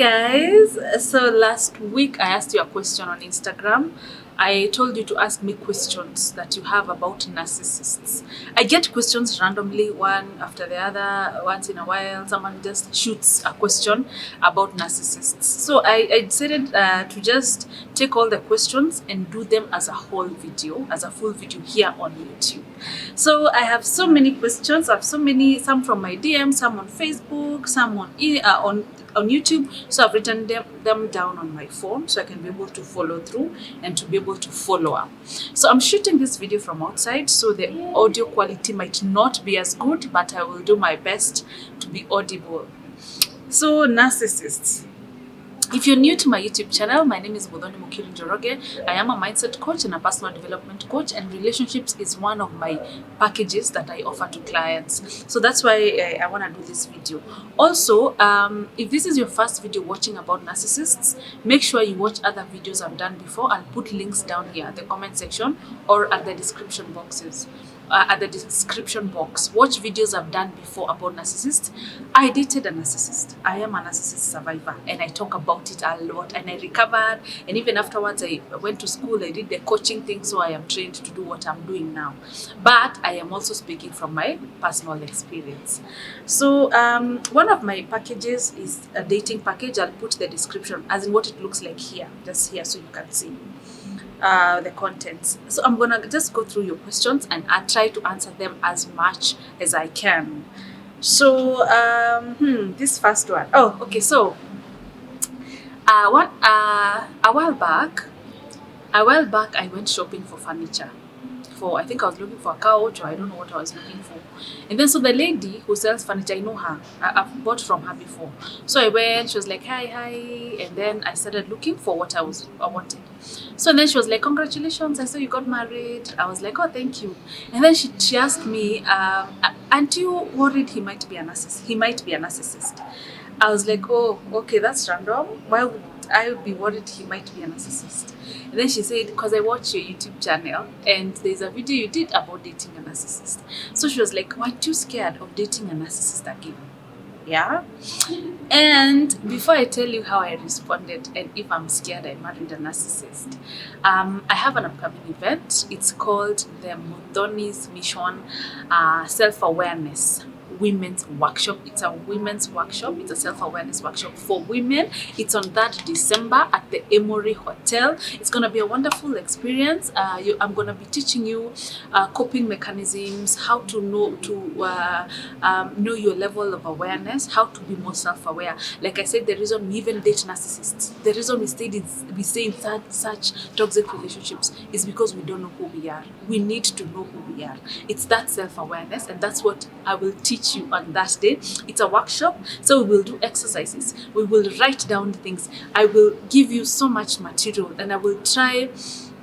guys, so last week I asked you a question on Instagram. I told you to ask me questions that you have about narcissists. I get questions randomly, one after the other. Once in a while someone just shoots a question about narcissists, so I decided to just take all the questions and do them as a whole video, as a full video here on YouTube. So I have so many questions. I have so many, some from my DM, some on Facebook, some on YouTube. So I've written them down on my phone so I can be able to follow through and to be able to follow up. So I'm shooting this video from outside, so the audio quality might not be as good, but I will do my best to be audible. So narcissists. If you're new to my YouTube channel, my name is Mukiri. I am a mindset coach and a personal development coach, and relationships is one of my packages that I offer to clients. So that's why I want to do this video. Also, if this is your first video watching about narcissists, make sure you watch other videos I've done before. I'll put links down here at the comment section or at the description boxes. At the description box. Watch videos I've done before about narcissists. I dated a narcissist. I am a narcissist survivor, and I talk about it a lot, and I recovered, and even afterwards I went to school. I did the coaching thing, so I am trained to do what I'm doing now, but I am also speaking from my personal experience. So one of my packages is a dating package. I'll put the description as in what it looks like here, just here, so you can see the contents. So I'm gonna just go through your questions and I try to answer them as much as I can. So this first one. Oh, okay. So a while back I went shopping for furniture. I think I was looking for a couch, or I don't know what I was looking for. And then so the lady who sells furniture, I know her. I've bought from her before. So I went, she was like, hi. And then I started looking for what I wanted. So then she was like, congratulations, I saw you got married. I was like, oh, thank you. And then she asked me, aren't you worried he might be a narcissist? He might be a narcissist. I was like, oh, okay, that's random. Why would I be worried he might be a narcissist? And then she said, because I watched your YouTube channel and there's a video you did about dating a narcissist. So she was like, weren't you scared of dating a narcissist again? Yeah. And before I tell you how I responded and if I'm scared I married a narcissist, I have an upcoming event. It's called the Muthoni's Mission Self-Awareness Women's Workshop. It's a women's workshop. It's a self-awareness workshop for women. It's on that December at the Emory Hotel. It's going to be a wonderful experience. I'm going to be teaching you coping mechanisms, how to know your level of awareness, how to be more self-aware. Like I said, the reason we even date narcissists, the reason we stay in such toxic relationships is because we don't know who we are. We need to know who we are. It's that self-awareness, and that's what I will teach you on that day. It's a workshop, so we will do exercises, we will write down things, I will give you so much material, and I will try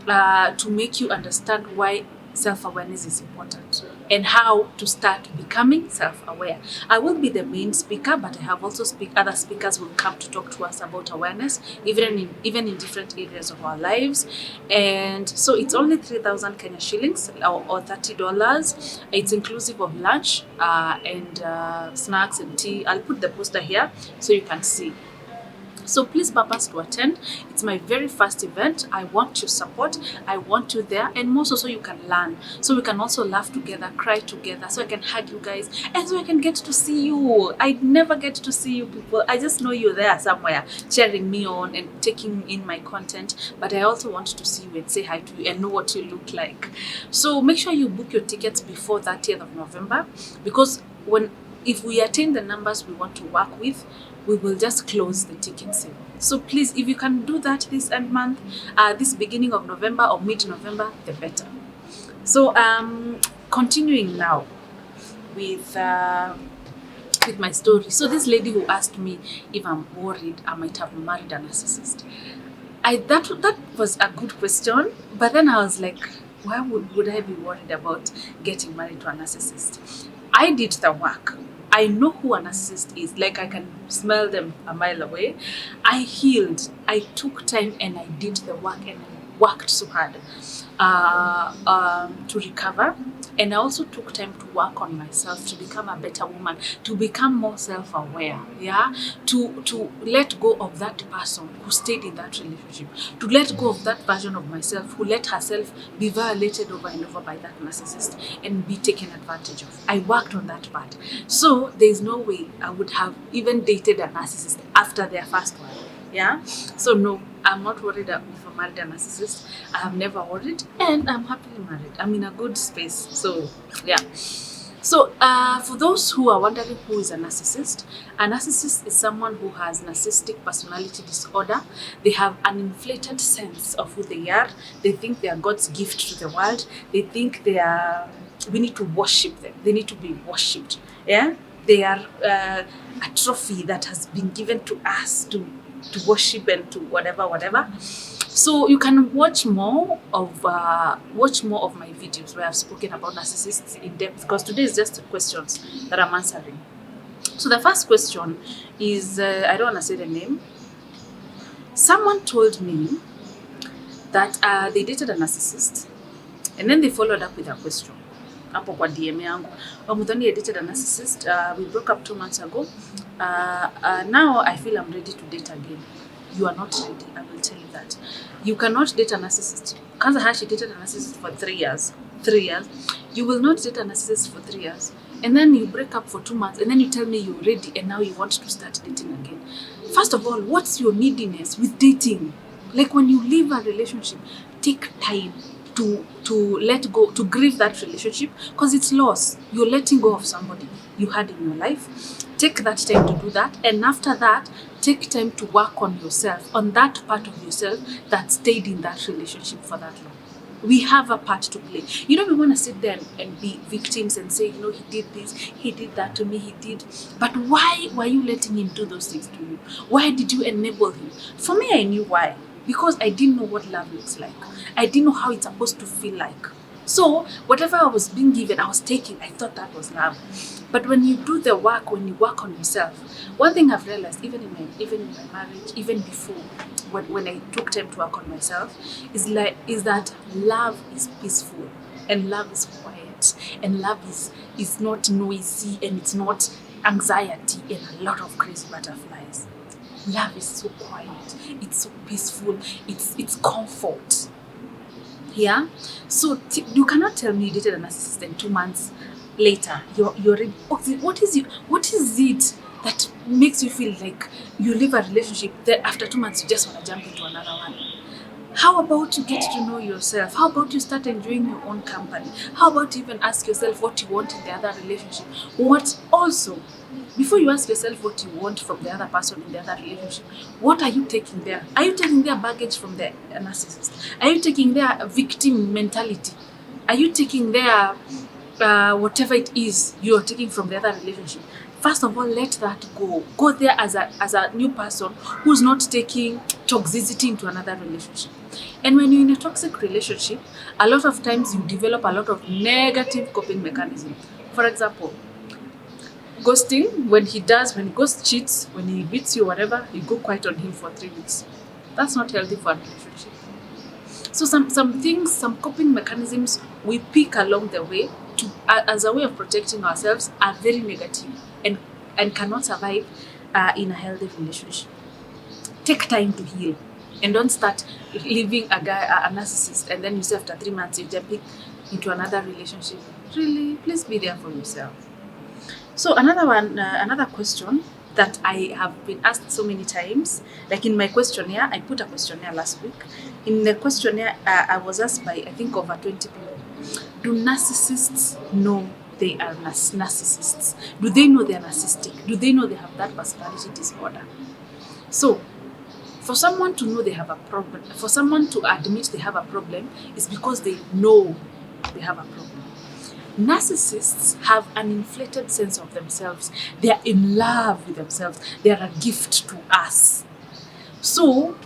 to make you understand why self-awareness is important and how to start becoming self-aware. I will be the main speaker, but I have also other speakers will come to talk to us about awareness, even in different areas of our lives. And so it's only 3,000 Kenya shillings or $30. It's inclusive of lunch and snacks and tea. I'll put the poster here so you can see. So please purpose to attend. It's my very first event. I want your support. I want you there, and more so you can learn. So we can also laugh together, cry together, so I can hug you guys, and so I can get to see you. I never get to see you people. I just know you're there somewhere cheering me on and taking in my content, but I also want to see you and say hi to you and know what you look like. So make sure you book your tickets before 30th of November, because if we attain the numbers we want to work with, we will just close the ticket sale. So please, if you can do that this month, this beginning of November or mid-November, the better. So continuing now with my story. So this lady who asked me if I'm worried I might have married a narcissist. That was a good question, but then I was like, why would I be worried about getting married to a narcissist? I did the work. I know who a narcissist is. Like, I can smell them a mile away. I healed. I took time and I did the work, and worked so hard to recover, and I also took time to work on myself to become a better woman, to become more self-aware, yeah, to let go of that person who stayed in that relationship, to let go of that version of myself who let herself be violated over and over by that narcissist and be taken advantage of. I worked on that part. So there's no way I would have even dated a narcissist after their first one. Yeah, so no, I'm not worried if I married a narcissist. I have never worried, and I'm happily married. I'm in a good space. So yeah. So for those who are wondering who is a narcissist is someone who has narcissistic personality disorder. They have an inflated sense of who they are. They think they are God's gift to the world. They think we need to worship them. They need to be worshipped. Yeah, they are a trophy that has been given to us to worship and to whatever. So you can watch more of my videos where I've spoken about narcissists in depth, because today is just questions that I'm answering. So the first question is, I don't want to say the name. Someone told me that they dated a narcissist, and then they followed up with a question. Hapo kwa DM yangu, Muthoni, I dated a narcissist. We broke up 2 months ago. Now I feel I'm ready to date again. You are not ready, I will tell you that. You cannot date a narcissist. Kanza Hashi dated a narcissist for 3 years. 3 years. You will not date a narcissist for 3 years. And then you break up for 2 months, and then you tell me you're ready and now you want to start dating again. First of all, what's your neediness with dating? Like when you leave a relationship, take time to let go, to grieve that relationship, because it's loss. You're letting go of somebody you had in your life. Take that time to do that, and after that, take time to work on yourself, on that part of yourself that stayed in that relationship for that long. We have a part to play. You know, we want to sit there and be victims and say, you know, he did this, he did that to me, he did. But why were you letting him do those things to you? Why did you enable him? For me, I knew why. Because I didn't know what love looks like. I didn't know how it's supposed to feel like. So whatever I was being given, I was taking. I thought that was love. But when you do the work, when you work on yourself, one thing I've realized, even in my marriage, even before, when I took time to work on myself, is that love is peaceful, and love is quiet, and love is not noisy, and it's not anxiety and a lot of crazy butterflies. Love is so quiet, it's so peaceful, it's comfort. Yeah, so you cannot tell me you dated a narcissist and 2 months later you're ready. What is it that makes you feel like you leave a relationship that after 2 months you just want to jump into another one? How about you get to know yourself? How about you start enjoying your own company? How about you even ask yourself what you want in the other relationship? What also, before you ask yourself what you want from the other person in the other relationship, what are you taking there? Are you taking their baggage from the narcissist? Are you taking their victim mentality? Are you taking their whatever it is you're taking from the other relationship? First of all, let that go. Go there as a new person who's not taking toxicity into another relationship. And when you're in a toxic relationship, a lot of times you develop a lot of negative coping mechanisms. For example, ghosting, when he ghost cheats, when he beats you, whatever, you go quiet on him for 3 weeks. That's not healthy for a relationship. So some things, some coping mechanisms we pick along the way as a way of protecting ourselves are very negative and cannot survive in a healthy relationship. Take time to heal, and don't start leaving a narcissist and then you say after 3 months you're jumping into another relationship. Really, please be there for yourself. So another question that I have been asked so many times, like in my questionnaire, I put a questionnaire last week. In the questionnaire, I was asked by, I think, over 20 people, do narcissists know they are narcissists? Do they know they are narcissistic? Do they know they have that personality disorder? So, for someone to know they have a problem, for someone to admit they have a problem, is because they know they have a problem. Narcissists have an inflated sense of themselves. They are in love with themselves. They are a gift to us. So,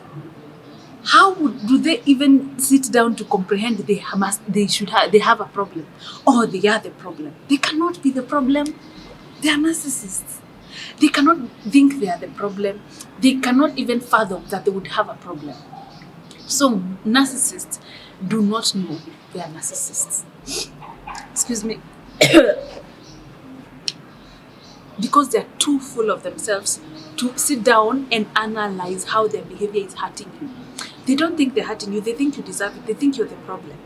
how do they even sit down to comprehend they have a problem, or they are the problem? They cannot be the problem. They are narcissists. They cannot think they are the problem. They cannot even fathom that they would have a problem. So narcissists do not know they are narcissists. Excuse me. Because they're too full of themselves to sit down and analyze how their behavior is hurting you. They don't think they're hurting you, they think you deserve it, they think you're the problem.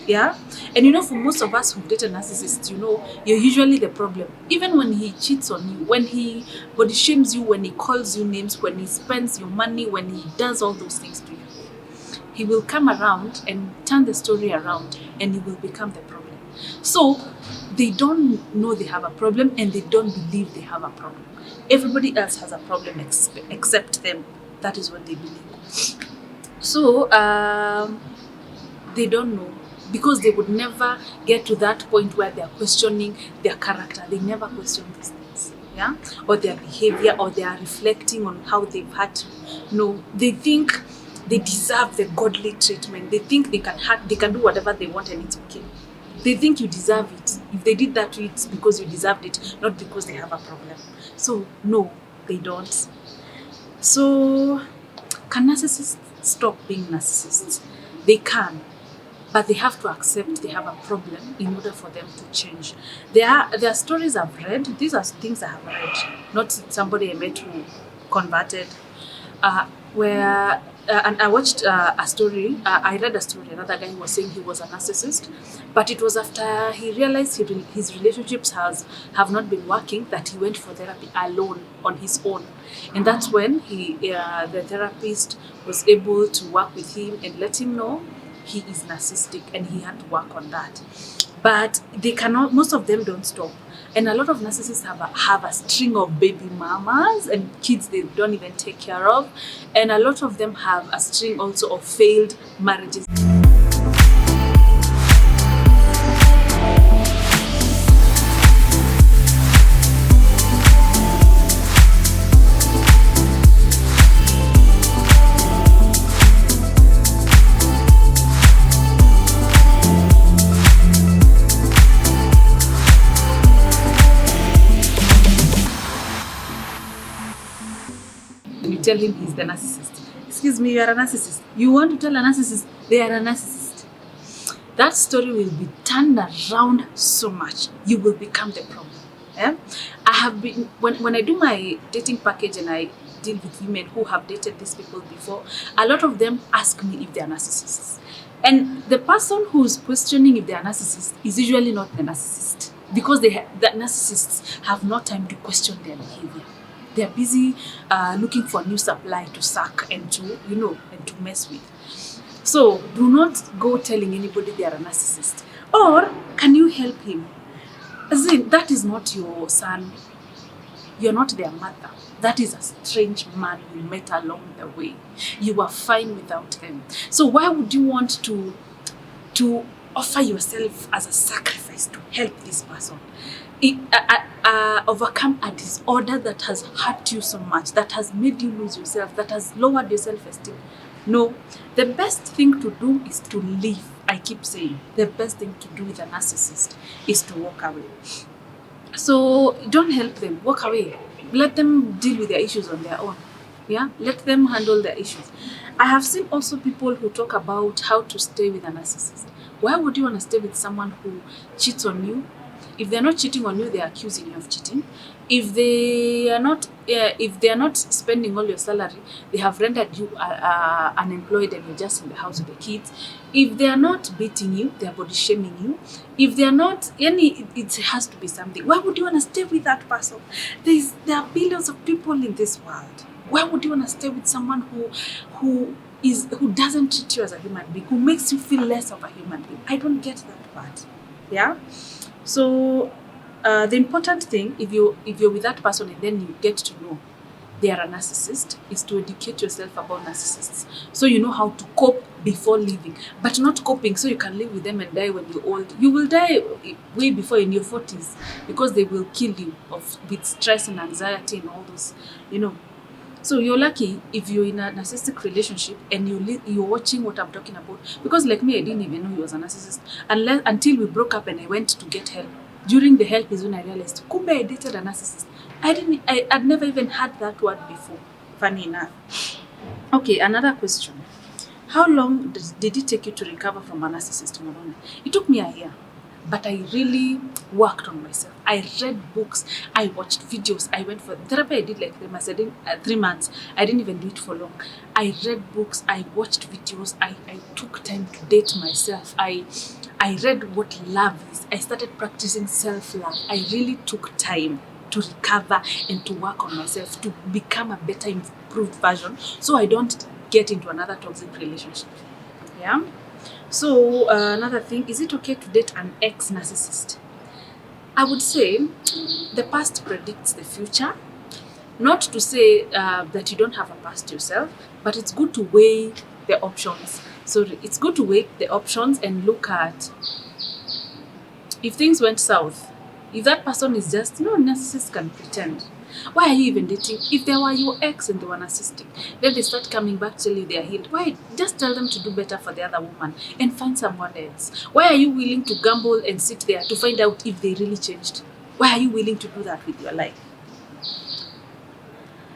Yeah? And you know, for most of us who've dated narcissists, you know, you're usually the problem. Even when he cheats on you, when he body shames you, when he calls you names, when he spends your money, when he does all those things to you, he will come around and turn the story around and he will become the problem. So they don't know they have a problem and they don't believe they have a problem. Everybody else has a problem except them. That is what they believe. So they don't know, because they would never get to that point where they are questioning their character. They never question these things, yeah, or their behavior, or they are reflecting on how they've had to. No, they think they deserve the godly treatment. They think they can do whatever they want and it's okay. They think you deserve it. If they did that to you, it's because you deserved it, not because they have a problem. So no, they don't. So can narcissists stop being narcissists? They can, but they have to accept they have a problem in order for them to change. There are stories I've read. These are things I have read, not somebody I met who converted. And I watched a story. I read a story. Another guy was saying he was a narcissist, but it was after he realized his relationships have not been working that he went for therapy alone on his own, and that's when the therapist was able to work with him and let him know he is narcissistic and he had to work on that. But they cannot. Most of them don't stop. And a lot of narcissists have a string of baby mamas and kids they don't even take care of. And a lot of them have a string also of failed marriages. You tell him he's the narcissist. Excuse me, you are a narcissist. You want to tell a narcissist they are a narcissist. That story will be turned around so much. You will become the problem. Yeah? I have been, when I do my dating package and I deal with women who have dated these people before, a lot of them ask me if they are narcissists. And the person who's questioning if they are narcissists is usually not the narcissist, because the narcissists have no time to question their behavior. They're busy looking for new supply to suck and to, and to mess with. So do not go telling anybody they are a narcissist. Or can you help him? As in, that is not your son. You're not their mother. That is a strange man you met along the way. You are fine without him. So why would you want to offer yourself as a sacrifice to help this person? Overcome a disorder that has hurt you so much, that has made you lose yourself, that has lowered your self-esteem. No, the best thing to do is to leave. I keep saying the best thing to do with a narcissist is to walk away. So don't help them, walk away. Let them deal with their issues on their own. Yeah, let them handle their issues. I have seen also people who talk about how to stay with a narcissist. Why would you want to stay with someone who cheats on you? If they're not cheating on you, they're accusing you of cheating. If they are not spending all your salary, they have rendered you unemployed and you're just in the house with the kids. If they are not beating you, they are body shaming you. If they are not, it has to be something. Why would you want to stay with that person? There are billions of people in this world. Why would you want to stay with someone who doesn't treat you as a human being, who makes you feel less of a human being? I don't get that part. Yeah. So the important thing, if you're with that person and then you get to know they are a narcissist, is to educate yourself about narcissists, so you know how to cope before leaving, but not coping so you can live with them and die when you're old. You will die way before, in your 40s, because they will kill you with stress and anxiety and all those, So you're lucky if you're in a narcissistic relationship and you're watching what I'm talking about. Because like me, I didn't even know he was a narcissist until we broke up and I went to get help. During the help is when I realized, kumbe, I dated a narcissist. I'd never even heard that word before. Funny enough. Okay, another question. How long did it take you to recover from a narcissist, Muthoni? It took me a year. But I really worked on myself. I read books, I watched videos, I went for therapy. I did like 3 months. 3 months. I didn't even do it for long. I read books, I watched videos, I took time to date myself. I read what love is. I started practicing self-love. I really took time to recover and to work on myself, to become a better, improved version, so I don't get into another toxic relationship. Yeah. So another thing, is it okay to date an ex-narcissist? I would say the past predicts the future. Not to say that you don't have a past yourself, but it's good to weigh the options. So it's good to weigh the options and look at if things went south. If that person is just, narcissists can pretend. Why are you even dating? If they were your ex and they were narcissistic, then they start coming back to tell you they are healed. Why? Just tell them to do better for the other woman and find someone else. Why are you willing to gamble and sit there to find out if they really changed? Why are you willing to do that with your life?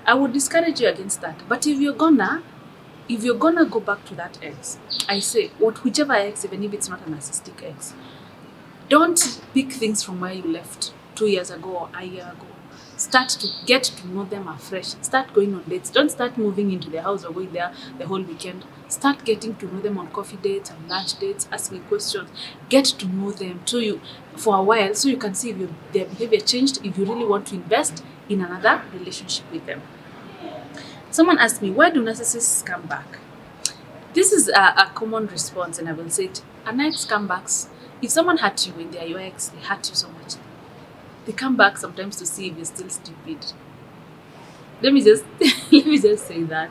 I would discourage you against that. But if you're gonna go back to that ex, I say, whichever ex, even if it's not a narcissistic ex, don't pick things from where you left 2 years ago or a year ago. Start to get to know them afresh. Start going on dates. Don't start moving into their house or going there the whole weekend. Start getting to know them on coffee dates and lunch dates, asking questions. Get to know them for a while so you can see if their behavior changed, if you really want to invest in another relationship with them. Someone asked me, why do narcissists come back? This is a common response, and I will say it. An ex comebacks. If someone hurt you when they are your ex, they hurt you so much. They come back sometimes to see if you're still stupid. Let me just say that.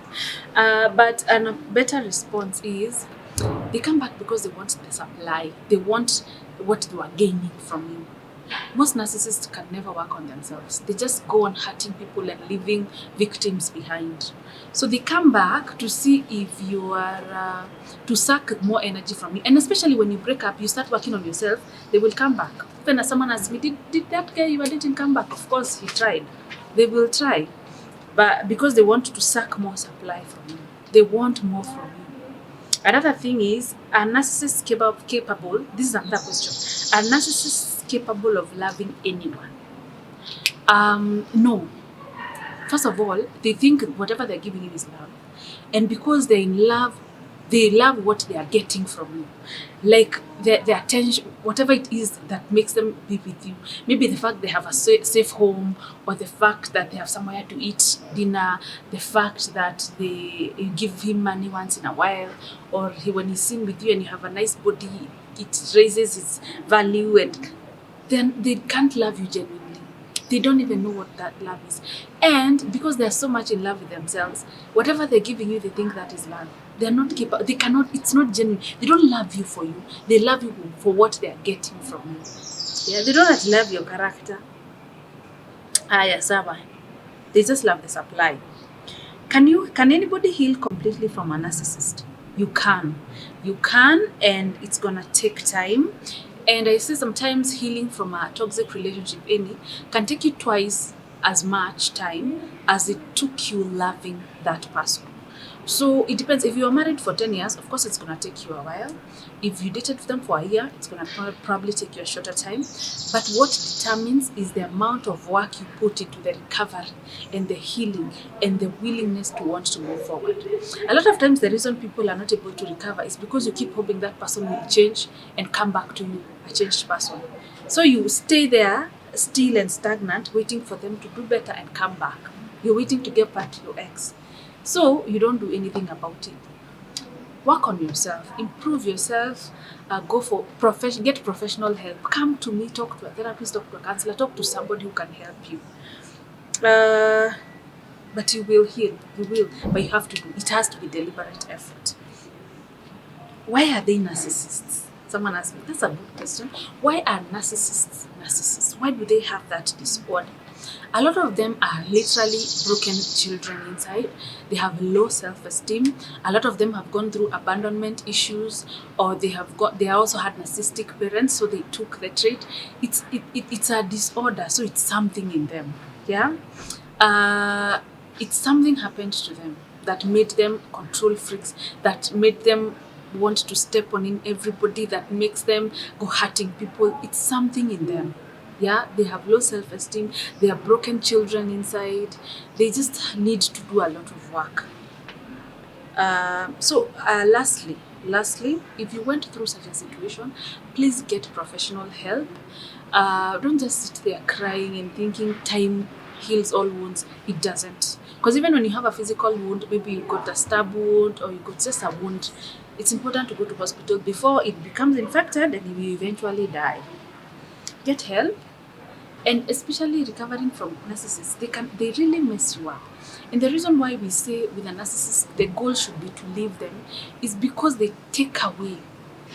But a better response is they come back because they want the supply. They want what they were gaining from you. Most narcissists can never work on themselves. They just go on hurting people and leaving victims behind. So they come back to see if you are, to suck more energy from you. And especially when you break up, you start working on yourself, they will come back. When someone asks me, did that guy you were dating come back? Of course he tried. They will try. But because they want to suck more supply from you. They want more from you. Another thing is, are narcissists capable? This is another question. Are narcissists capable of loving anyone? No. First of all, they think whatever they're giving you is love. And because they're in love, they love what they are getting from you. Like their attention, whatever it is that makes them be with you. Maybe the fact they have a safe home, or the fact that they have somewhere to eat dinner, the fact that you give him money once in a while, or when he's seen with you and you have a nice body, it raises his value, and then they can't love you genuinely. They don't even know what that love is. And because they're so much in love with themselves, whatever they're giving you, they think that is love. They're not capable. They cannot. It's not genuine. They don't love you for you. They love you for what they are getting from you. Yeah, they don't actually love your character. Yes, they just love the supply. Can anybody heal completely from a narcissist? You can, and it's gonna take time. And I say sometimes healing from a toxic relationship can take you twice as much time as it took you loving that person. So it depends. If you are married for 10 years, of course it's going to take you a while. If you dated them for a year, it's going to probably take you a shorter time. But what determines is the amount of work you put into the recovery and the healing and the willingness to want to move forward. A lot of times the reason people are not able to recover is because you keep hoping that person will change and come back to you, a changed person. So you stay there still and stagnant, waiting for them to do better and come back. You're waiting to get back to your ex. So you don't do anything about it. Work on yourself, improve yourself, get professional help. Come to me, talk to a therapist, talk to a counselor, talk to somebody who can help you. But you will heal, but you have to do it. Has to be deliberate effort. Why are they narcissists? Someone asked me, that's a good question. Why are narcissists narcissists? Why do they have that disorder? A lot of them are literally broken children inside. They have low self-esteem. A lot of them have gone through abandonment issues, or they also had narcissistic parents, so they took the trait. It's a disorder, so it's something in them. Yeah, it's something happened to them. that made them control freaks, that made them want to step on in everybody, that makes them go hurting people. It's something in them. Yeah, they have low self-esteem, they are broken children inside, they just need to do a lot of work. Lastly, if you went through such a situation, please get professional help. Don't just sit there crying and thinking time heals all wounds. It doesn't. Because even when you have a physical wound, maybe you got a stab wound or you got just a wound, it's important to go to hospital before it becomes infected and you eventually die. Get help. And especially recovering from narcissists, they really mess you up. And the reason why we say with a narcissist the goal should be to leave them is because they take away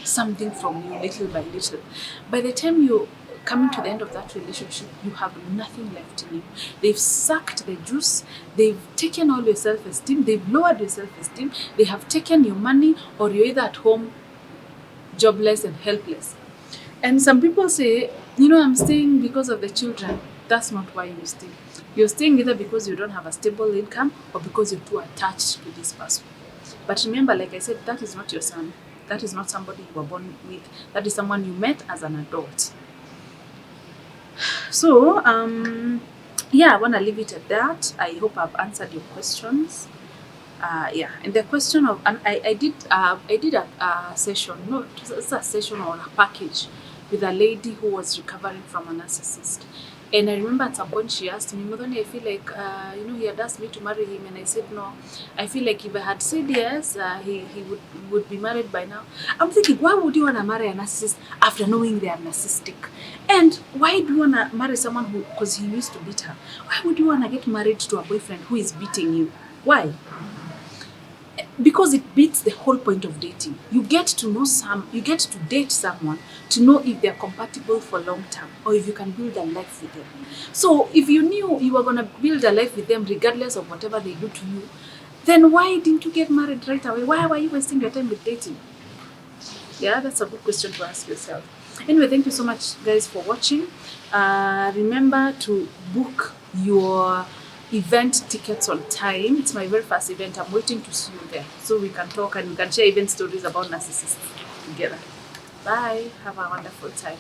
something from you little by little. By the time you coming to the end of that relationship, you have nothing left in you. They've sucked the juice, they've taken all your self-esteem, they've lowered your self-esteem, they have taken your money, or you're either at home jobless and helpless. And some people say, I'm staying because of the children. That's not why you stay. You're staying either because you don't have a stable income or because you're too attached to this person. But remember, like I said, that is not your son. That is not somebody you were born with. That is someone you met as an adult. So, I want to leave it at that. I hope I've answered your questions. And the question of, and I did a session, no, it's a session or a package with a lady who was recovering from a narcissist. And I remember at some point she asked me, Muthoni, I feel like, he had asked me to marry him. And I said, no. I feel like if I had said yes, he would be married by now. I'm thinking, why would you want to marry a narcissist after knowing they are narcissistic? And why do you want to marry someone who, because he used to beat her? Why would you want to get married to a boyfriend who is beating you? Why? Because it beats the whole point of dating. You get to date someone to know if they're compatible for long term or if you can build a life with them. So if you knew you were going to build a life with them regardless of whatever they do to you, then why didn't you get married right away? Why were you wasting your time with dating? Yeah, that's a good question to ask yourself. Anyway, thank you so much, guys, for watching. Remember to book your event tickets on time. It's my very first event. I'm waiting to see you there so we can talk and we can share event stories about narcissists together. Bye. Have a wonderful time.